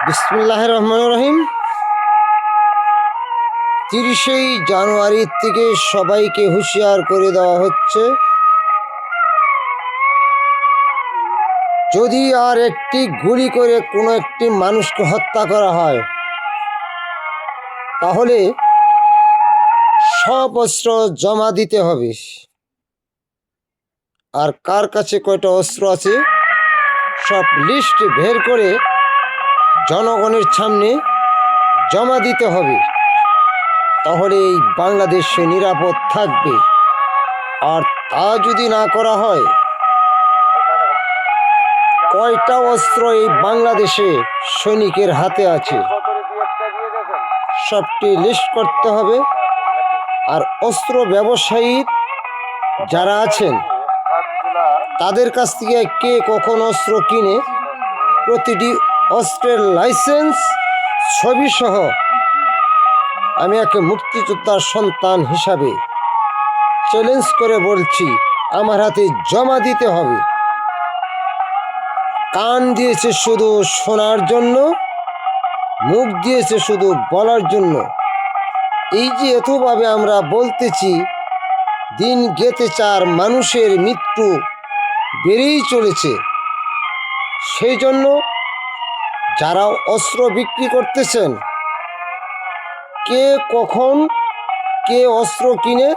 বিসমিল্লাহির রহমানির রহিম। 30শে জানুয়ারি থেকে সবাইকে হুঁশিয়ার করে দেওয়া হচ্ছে, যদি আর একটি গুলি করে কোনো একটি মানুষকে হত্যা করা হয় তাহলে সব অস্ত্র জমা দিতে হবে। আর কার কাছে কয়টা অস্ত্র আছে সব লিস্ট বের করে জনগণের সামনে জমা দিতে হবে, তাহলে এই বাংলাদেশ নিরাপদ থাকবে। আর তা যদি না করা হয়, কয়টা অস্ত্র এই বাংলাদেশে সৈনিকের হাতে আছে সবটি লিস্ট করতে হবে। আর অস্ত্র ব্যবসায়ী যারা আছেন তাদের কাছ থেকে কে কখন অস্ত্র কিনে প্রতিটি অস্ত্রের লাইসেন্স ছবি সহ আমি এক মুক্তিযোদ্ধার সন্তান হিসাবে চ্যালেঞ্জ করে বলছি, আমার হাতে জমা দিতে হবে। কান দিয়েছে শুধু শোনার জন্য, মুখ দিয়েছে শুধু বলার জন্য। এই যে এতভাবে আমরা বলতেছি, দিন গেতে চার মানুষের মৃত্যু বেড়েই চলেছে। সেই জন্য যারা অস্ত্র বিক্রি করতেছেন, কে কখন কে অস্ত্র কিনে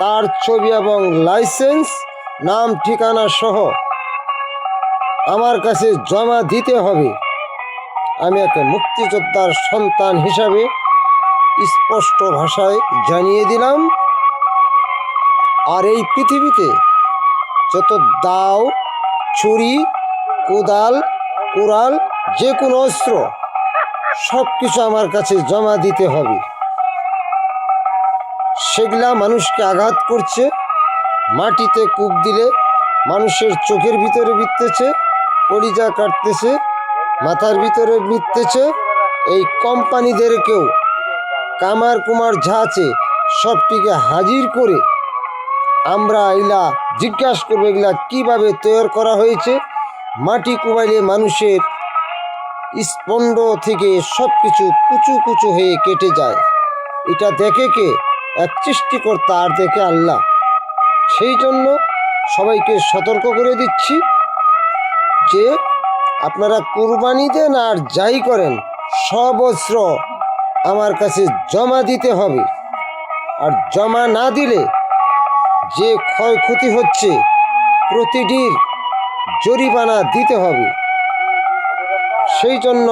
তার ছবি এবং লাইসেন্স, নাম ঠিকানা সহ আমার কাছে জমা দিতে হবে। আমি এক মুক্তিযোদ্ধার সন্তান হিসাবে স্পষ্ট ভাষায় জানিয়ে দিলাম। আর এই পৃথিবীতে যত দাও, ছুরি, কোদাল, কুড়াল, যে কোনো অস্ত্র সব কিছু আমার কাছে জমা দিতে হবে। সেগুলা মানুষকে আঘাত করছে, মাটিতে কূপ দিলে মানুষের চোখের ভিতরে বিঁধতেছে, কলিজা কাটতেছে, মাথার ভিতরে বিঁধতেছে। এই কোম্পানিদেরকেও কামার কুমার যা আছে সবটিকে হাজির করে আমরা এগুলা জিজ্ঞাসা করবো, এগুলা কীভাবে তৈরি করা হয়েছে। মাটি কুবাইলে মানুষের স্পন্দ থেকে সব কিছু কুচু কুচু হয়ে কেটে যায়। এটা দেখে কে? এক সৃষ্টিকর্তা, আর দেখে আল্লাহ। সেই জন্য সবাইকে সতর্ক করে দিচ্ছি যে আপনারা কুরবানি দেন আর যাই করেন, সব অস্ত্র আমার কাছে জমা দিতে হবে। আর জমা না দিলে যে ক্ষয়ক্ষতি হচ্ছে প্রতিটির জরিমানা দিতে হবে। সেই জন্য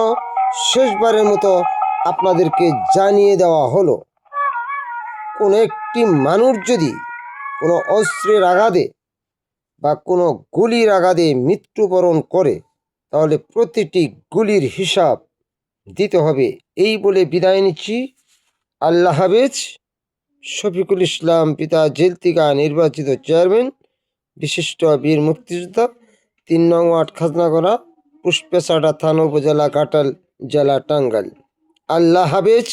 শেষবারের মতো আপনাদেরকে জানিয়ে দেওয়া হলো, কোনো একটি মানুষ যদি কোনো অস্ত্রের আঘাতে বা কোনো গুলির আঘাতে মৃত্যুবরণ করে তাহলে প্রতিটি গুলির হিসাব দিতে হবে। এই বলে বিদায় নিচ্ছি। আল্লাহ হাফেজ। শফিকুল ইসলাম, পিতা জেলতিকা নির্বাচিত চেয়ারম্যান, বিশিষ্ট বীর মুক্তিযোদ্ধা, 3 নং ওয়ার্ড, খাজনাগড়া, পুষ্পেছাড়া থানা, উপজেলা, ঘাটাল জেলা, টাঙ্গাইল। আল্লাহ হাফেজ।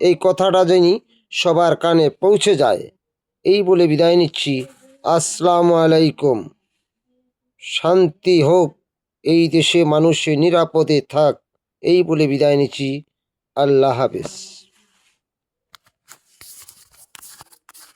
এই কথাটা জানি সবার কানে পৌঁছে যায়, এই বলে বিদায় নিচ্ছি। আসসালামু আলাইকুম। শান্তি হোক এই দেশে, মানুষে নিরাপদে থাক, এই বলে বিদায় নিচ্ছি। আল্লাহ হাফেজ।